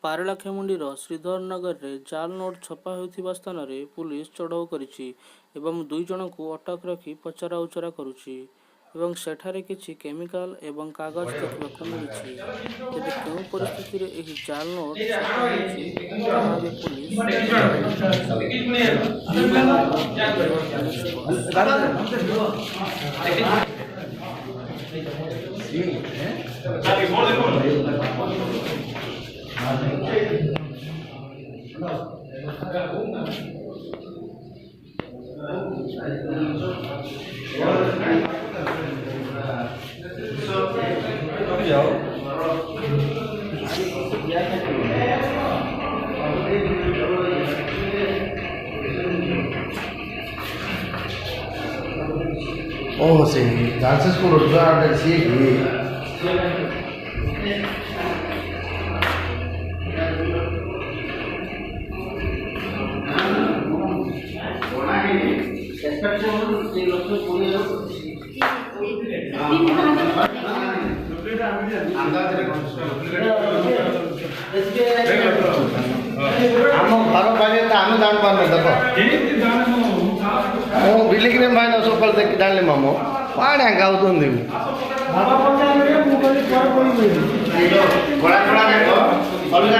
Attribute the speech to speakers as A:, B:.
A: पारलाखेमुंडीर श्रीधर नगर रे जाल नोट छपा होइथिबा स्थान रे पुलिस चढ़ाऊ करिछि एवं 2 जन को अटक रखी पचरा उचरा करुछि एवं सेठारे किछि केमिकल एवं कागज देखबाकू मिलिछि। तेबे केउ परिस्थिति रे एही जाल नोट छपा होइछि ताहा बे police
B: Oh, sì, danza scolorata, sì, ଆମ ଘର ପାଖରେ ତ ଆମେ ଜାଣିପାରୁନୁ ଦେଖ ମୁଁ ବିଲିକିରେ ଭାଇନ ସକାଳ ଦେଖି ଜାଣିଲି ମାମୁ ପାଣି ଗାଉଛନ୍ତି ଅଲଗା